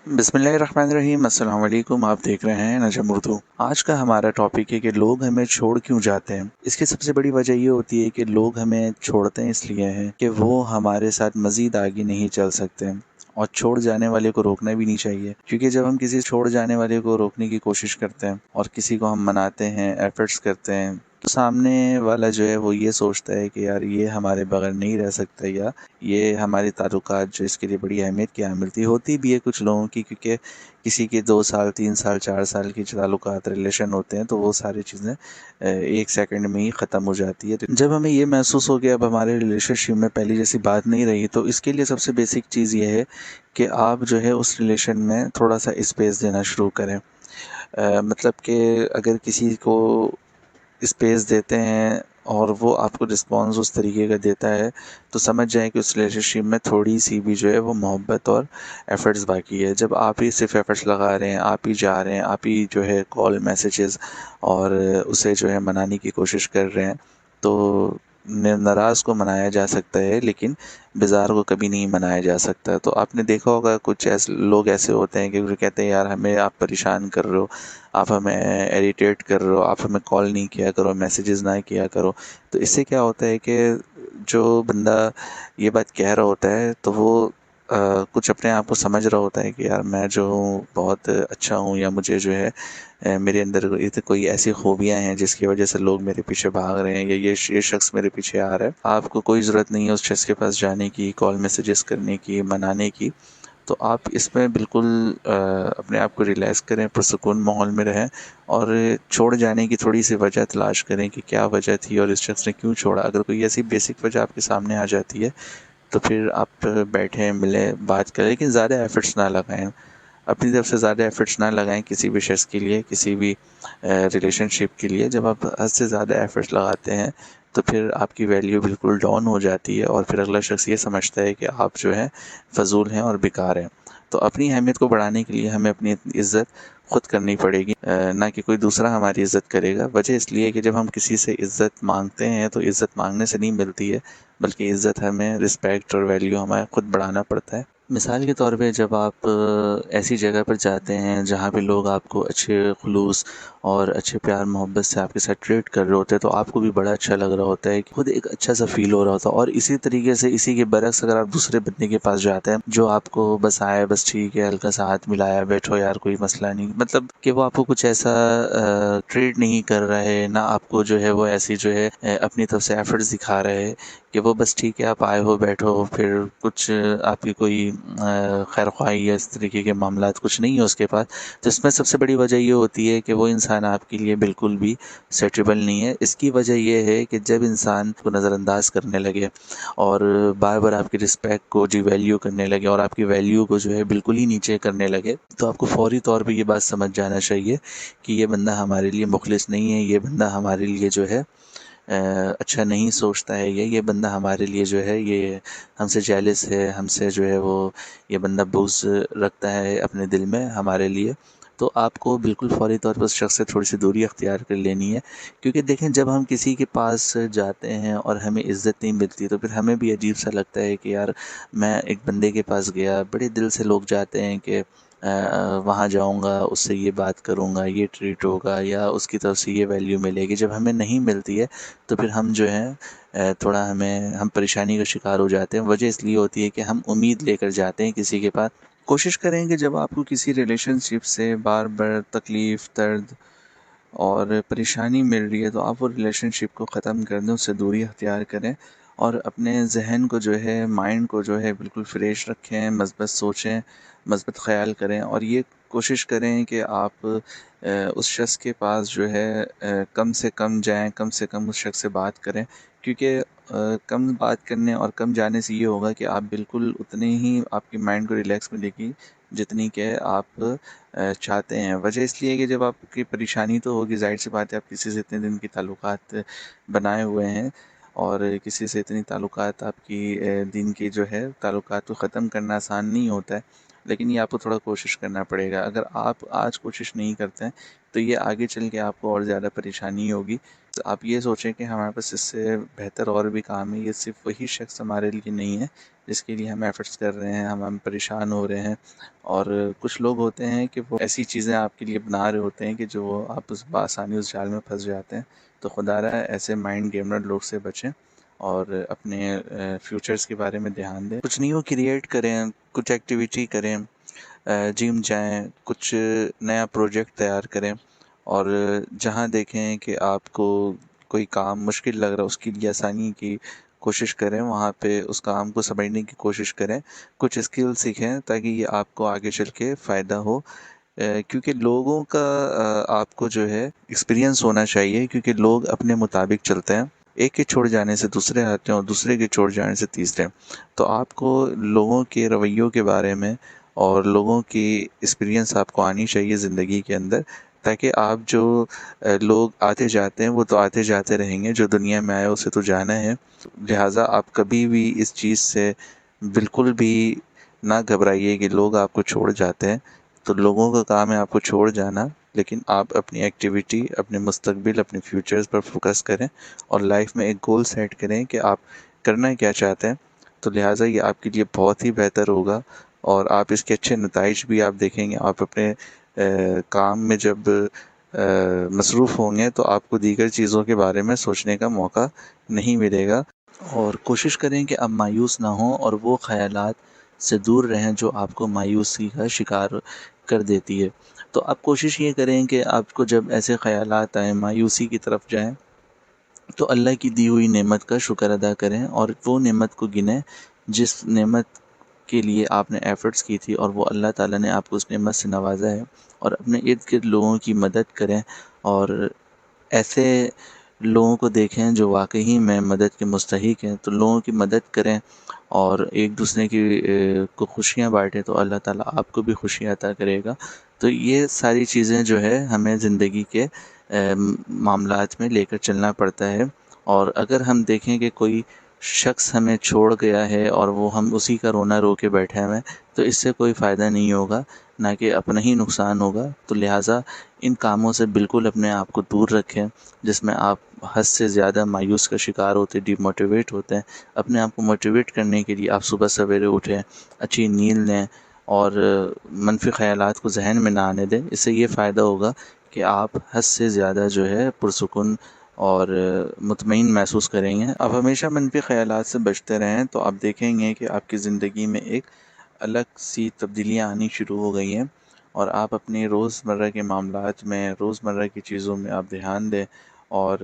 बिस्मिल्लाहिर्रहमानिर्रहीम। अस्सलाम वालेकुम। आप देख रहे हैं नजम उर्दू। आज का हमारा टॉपिक है कि लोग हमें छोड़ क्यों जाते हैं। इसकी सबसे बड़ी वजह ये होती है कि लोग हमें छोड़ते हैं इसलिए हैं कि वो हमारे साथ मज़ीद आगे नहीं चल सकते, और छोड़ जाने वाले को रोकना भी नहीं चाहिए, क्योंकि जब हम किसी छोड़ जाने वाले को रोकने की कोशिश करते हैं और किसी को हम मनाते हैं, एफर्ट्स करते हैं, तो सामने वाला जो है वो ये सोचता है कि यार ये हमारे बगैर नहीं रह सकता, या ये हमारे ताल्लुकात जो इसके लिए बड़ी अहमियत की हामिल थी। होती भी है कुछ लोगों की, क्योंकि किसी के 2 साल 3 साल 4 साल की जो ताल्लुकात रिलेशन होते हैं, तो वो सारी चीज़ें एक सेकंड में ही ख़त्म हो जाती है। तो जब हमें ये महसूस हो कि अब हमारे रिलेशनशिप में पहले जैसी बात नहीं रही, तो इसके लिए सबसे बेसिक चीज़ ये है कि आप जो है उस रिलेशन में थोड़ा सा स्पेस देना शुरू करें। मतलब कि अगर किसी को स्पेस देते हैं और वो आपको रिस्पॉन्स उस तरीके का देता है, तो समझ जाएं कि उस रिलेशनशिप में थोड़ी सी भी जो है वो मोहब्बत और एफ़र्ट्स बाकी है। जब आप ही सिर्फ एफ़र्ट्स लगा रहे हैं, आप ही जा रहे हैं, आप ही जो है कॉल मैसेजेस और उसे जो है मनाने की कोशिश कर रहे हैं, तो नाराज़ को मनाया जा सकता है, लेकिन बेजार को कभी नहीं मनाया जा सकता। तो आपने देखा होगा कुछ ऐसे लोग ऐसे होते हैं कि वो कहते हैं यार हमें आप परेशान कर रहे हो, आप हमें इरिटेट कर रहे हो, आप हमें कॉल नहीं किया करो, मैसेजेस ना किया करो। तो इससे क्या होता है कि जो बंदा ये बात कह रहा होता है, तो वो कुछ अपने आप को समझ रहा होता है कि यार मैं जो हूँ बहुत अच्छा हूँ, या मुझे जो है मेरे अंदर कोई ऐसी खूबियाँ हैं जिसकी वजह से लोग मेरे पीछे भाग रहे हैं, या ये शख्स मेरे पीछे आ रहा है। आपको कोई ज़रूरत नहीं है उस शख्स के पास जाने की, कॉल मैसेजेस करने की, मनाने की। तो आप इसमें बिल्कुल अपने आप को रिलैक्स करें, पुरसुकून माहौल में रहें, और छोड़ जाने की थोड़ी सी वजह तलाश करें कि क्या वजह थी और इस शख्स ने क्यों छोड़ा। अगर कोई ऐसी बेसिक वजह आपके सामने आ जाती है, तो फिर आप बैठें, मिलें, बात करें, लेकिन ज़्यादा एफ़र्ट्स ना लगाएं। अपनी तरफ से ज़्यादा एफ़र्ट्स ना लगाएं किसी भी शख्स के लिए, किसी भी रिलेशनशिप के लिए। जब आप हद से ज़्यादा एफ़र्ट्स लगाते हैं, तो फिर आपकी वैल्यू बिल्कुल डाउन हो जाती है, और फिर अगला शख्स ये समझता है कि आप जो है फ़जूल हैं और बेकार हैं। तो अपनी अहमियत को बढ़ाने के लिए हमें अपनी इज़्ज़त खुद करनी पड़ेगी, ना कि कोई दूसरा हमारी इज़्ज़त करेगा। वजह इसलिए कि जब हम किसी से इज़्ज़त मांगते हैं, तो इज़्ज़त मांगने से नहीं मिलती है, बल्कि इज़्ज़त हमें, रिस्पेक्ट और वैल्यू हमें खुद बढ़ाना पड़ता है। मिसाल के तौर पे जब आप ऐसी जगह पर जाते हैं जहाँ पे लोग आपको अच्छे खुलूस और अच्छे प्यार मोहब्बत से आपके साथ ट्रीट कर रहे होते हैं, तो आपको भी बड़ा अच्छा लग रहा होता है, कि खुद एक अच्छा सा फील हो रहा होता है। और इसी तरीके से, इसी के बरक्स, अगर आप दूसरे बंदे के पास जाते हैं जो आपको बस आया, बस ठीक है, हल्का सा हाथ मिलाया, बैठो यार कोई मसला नहीं, मतलब कि वो आपको कुछ ऐसा ट्रीट नहीं कर रहा है, ना आपको जो है वो ऐसी जो है अपनी तरफ से एफर्ट्स दिखा रहे हैं, कि वो बस ठीक है आप आए हो, बैठो, फिर कुछ आपकी कोई खैर ख्वाही या इस तरीके के मामलात कुछ नहीं है उसके पास। तो इसमें सबसे बड़ी वजह ये होती है कि वो इंसान आपके लिए बिल्कुल भी सेटेबल नहीं है। इसकी वजह ये है कि जब इंसान को नज़रअंदाज करने लगे और बार बार आपकी रिस्पेक्ट को जी वैल्यू करने लगे, और आपकी वैल्यू को जो है बिल्कुल ही नीचे करने लगे, तो आपको फौरी तौर पे ये बात समझ जाना चाहिए कि ये बंदा हमारे लिए मुखलिस नहीं है, ये बंदा हमारे लिए जो है अच्छा नहीं सोचता है, ये बंदा हमारे लिए जो है ये हमसे जेलस है, हमसे जो है वो ये बंदा बुग़्ज़ रखता है अपने दिल में हमारे लिए। तो आपको बिल्कुल फ़ौरी तौर पर उस शख्स से थोड़ी सी दूरी अख्तियार कर लेनी है, क्योंकि देखें जब हम किसी के पास जाते हैं और हमें इज़्ज़त नहीं मिलती, तो फिर हमें भी अजीब सा लगता है कि यार मैं एक बंदे के पास गया, बड़े दिल से लोग जाते हैं कि वहाँ जाऊँगा, उससे ये बात करूँगा, ये ट्रीट होगा, या उसकी तरफ से ये वैल्यू मिलेगी। जब हमें नहीं मिलती है, तो फिर हम जो है थोड़ा हम परेशानी का शिकार हो जाते हैं। वजह इसलिए होती है कि हम उम्मीद लेकर जाते हैं किसी के पास। कोशिश करें कि जब आपको किसी रिलेशनशिप से बार बार तकलीफ़, दर्द और परेशानी मिल रही है, तो आप वो रिलेशनशिप को ख़त्म कर दें, उससे दूरी अख्तियार करें, और अपने जहन को जो है, माइंड को जो है बिल्कुल फ्रेश रखें, मस्बत सोचें, मस्बत ख़्याल करें, और ये कोशिश करें कि आप उस शख्स के पास जो है कम से कम जाएं, कम से कम उस शख्स से बात करें, क्योंकि कम बात करने और कम जाने से ये होगा कि आप बिल्कुल उतने ही आपकी माइंड को रिलैक्स मिलेगी जितनी कि आप चाहते हैं। वजह इसलिए है कि जब आपकी परेशानी तो होगी, ज़ाहिर सी बात है, आप किसी से इतने दिन की ताल्लुकात बनाए हुए हैं, और किसी से इतनी ताल्लुकात आपकी दिन की जो है ताल्लुकात को ख़त्म करना आसान नहीं होता है, लेकिन ये आपको थोड़ा कोशिश करना पड़ेगा। अगर आप आज कोशिश नहीं करते हैं, तो ये आगे चल के आपको और ज़्यादा परेशानी होगी। آپ یہ سوچیں کہ ہمارے پاس اس سے بہتر اور بھی کام ہے، یہ صرف وہی شخص ہمارے لیے نہیں ہے جس کے لیے ہم ایفرٹس کر رہے ہیں، ہم پریشان ہو رہے ہیں. اور کچھ لوگ ہوتے ہیں کہ وہ ایسی چیزیں آپ کے لیے بنا رہے ہوتے ہیں کہ جو آپ اس بآسانی اس جال میں پھنس جاتے ہیں. تو خدا رہا ایسے مائنڈ گیمر لوگ سے بچیں اور اپنے فیوچرز کے بارے میں دھیان دیں. کچھ نیو کریٹ کریں، کچھ ایکٹیویٹی کریں، جم جائیں، کچھ نیا پروجیکٹ تیار کریں. اور جہاں دیکھیں کہ آپ کو کوئی کام مشکل لگ رہا ہے اس کے لیے آسانی کی کوشش کریں، وہاں پہ اس کام کو سمجھنے کی کوشش کریں. کچھ اسکل سیکھیں تاکہ یہ آپ کو آگے چل کے فائدہ ہو. کیونکہ لوگوں کا آپ کو جو ہے ایکسپیرینس ہونا چاہیے، کیونکہ لوگ اپنے مطابق چلتے ہیں. ایک کے چھوڑ جانے سے دوسرے آتے ہیں اور دوسرے کے چھوڑ جانے سے تیسرے. تو آپ کو لوگوں کے رویوں کے بارے میں اور لوگوں کی ایکسپیرینس آپ کو آنی چاہیے زندگی کے اندر، تاکہ آپ جو لوگ آتے جاتے ہیں وہ تو آتے جاتے رہیں گے، جو دنیا میں آئے اسے تو جانا ہے. لہٰذا آپ کبھی بھی اس چیز سے بالکل بھی نہ گھبرائیے کہ لوگ آپ کو چھوڑ جاتے ہیں. تو لوگوں کا کام ہے آپ کو چھوڑ جانا، لیکن آپ اپنی ایکٹیویٹی، اپنے مستقبل، اپنے فیوچرز پر فوکس کریں اور لائف میں ایک گول سیٹ کریں کہ آپ کرنا کیا چاہتے ہیں. تو لہٰذا یہ آپ کے لیے بہت ہی بہتر ہوگا اور آپ اس کے اچھے نتائج بھی آپ دیکھیں گے. آپ اپنے کام میں جب مصروف ہوں گے تو آپ کو دیگر چیزوں کے بارے میں سوچنے کا موقع نہیں ملے گا. اور کوشش کریں کہ آپ مایوس نہ ہوں اور وہ خیالات سے دور رہیں جو آپ کو مایوسی کا شکار کر دیتی ہے. تو آپ کوشش یہ کریں کہ آپ کو جب ایسے خیالات آئیں، مایوسی کی طرف جائیں، تو اللہ کی دی ہوئی نعمت کا شکر ادا کریں اور وہ نعمت کو گنیں جس نعمت کے لیے آپ نے ایفرٹس کی تھی اور وہ اللہ تعالیٰ نے آپ کو اس نعمت سے نوازا ہے. اور اپنے ارد گرد لوگوں کی مدد کریں اور ایسے لوگوں کو دیکھیں جو واقعی میں مدد کے مستحق ہیں، تو لوگوں کی مدد کریں اور ایک دوسرے کی کو خوشیاں بانٹیں تو اللہ تعالیٰ آپ کو بھی خوشیاں عطا کرے گا. تو یہ ساری چیزیں جو ہے ہمیں زندگی کے معاملات میں لے کر چلنا پڑتا ہے. اور اگر ہم دیکھیں کہ کوئی شخص ہمیں چھوڑ گیا ہے اور وہ ہم اسی کا رونا رو کے بیٹھے ہوئے ہیں تو اس سے کوئی فائدہ نہیں ہوگا، نہ کہ اپنا ہی نقصان ہوگا. تو لہٰذا ان کاموں سے بالکل اپنے آپ کو دور رکھیں جس میں آپ حد سے زیادہ مایوس کا شکار ہوتے، ڈی موٹیویٹ ہوتے ہیں. اپنے آپ کو موٹیویٹ کرنے کے لیے آپ صبح سویرے اٹھیں، اچھی نیند لیں اور منفی خیالات کو ذہن میں نہ آنے دیں. اس سے یہ فائدہ ہوگا کہ آپ حد سے زیادہ جو ہے پرسکون اور مطمئن محسوس کریں گے. اب ہمیشہ منفی خیالات سے بچتے رہیں تو آپ دیکھیں گے کہ آپ کی زندگی میں ایک الگ سی تبدیلیاں آنی شروع ہو گئی ہیں اور آپ اپنی روزمرہ کے معاملات میں، روزمرہ کی چیزوں میں آپ دھیان دیں اور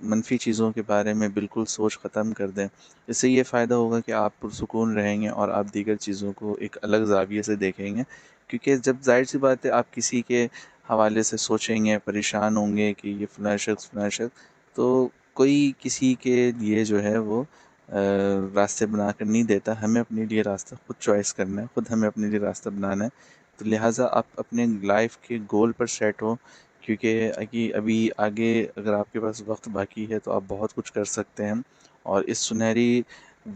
منفی چیزوں کے بارے میں بالکل سوچ ختم کر دیں. اس سے یہ فائدہ ہوگا کہ آپ پرسکون رہیں گے اور آپ دیگر چیزوں کو ایک الگ زاویے سے دیکھیں گے. کیونکہ جب ظاہر سی بات ہے آپ کسی کے حوالے سے سوچیں گے، پریشان ہوں گے کہ یہ فلاں شخص فلاں شخص، تو کوئی کسی کے لیے جو ہے وہ راستے بنا کر نہیں دیتا. ہمیں اپنے لیے راستہ خود چوائس کرنا ہے، خود ہمیں اپنے لیے راستہ بنانا ہے. تو لہٰذا آپ اپنے لائف کے گول پر سیٹ ہوں، کیونکہ ابھی آگے اگر آپ کے پاس وقت باقی ہے تو آپ بہت کچھ کر سکتے ہیں اور اس سنہری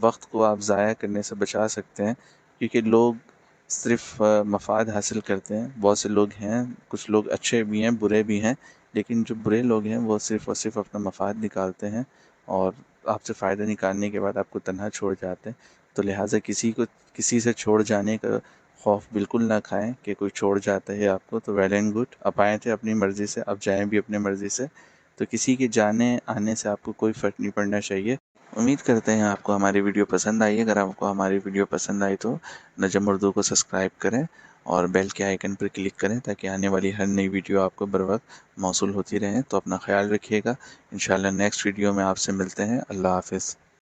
وقت کو آپ ضائع کرنے سے بچا سکتے ہیں. کیونکہ لوگ صرف مفاد حاصل کرتے ہیں. بہت سے لوگ ہیں، کچھ لوگ اچھے بھی ہیں، برے بھی ہیں، لیکن جو برے لوگ ہیں وہ صرف اور صرف اپنا مفاد نکالتے ہیں اور آپ سے فائدہ نکالنے کے بعد آپ کو تنہا چھوڑ جاتے ہیں. تو لہٰذا کسی سے چھوڑ جانے کا خوف بالکل نہ کھائیں کہ کوئی چھوڑ جاتا ہے آپ کو. تو ویل اینڈ گڈ، آپ آئے تھے اپنی مرضی سے، آپ جائیں بھی اپنی مرضی سے. تو کسی کے جانے آنے سے آپ کو کوئی فرق نہیں پڑنا چاہیے. امید کرتے ہیں آپ کو ہماری ویڈیو پسند آئی. اگر آپ کو ہماری ویڈیو پسند آئی تو نجم اردو کو سبسکرائب کریں اور بیل کے آئیکن پر کلک کریں تاکہ آنے والی ہر نئی ویڈیو آپ کو بر وقت موصول ہوتی رہیں. تو اپنا خیال رکھیے گا. انشاءاللہ نیکسٹ ویڈیو میں آپ سے ملتے ہیں. اللہ حافظ.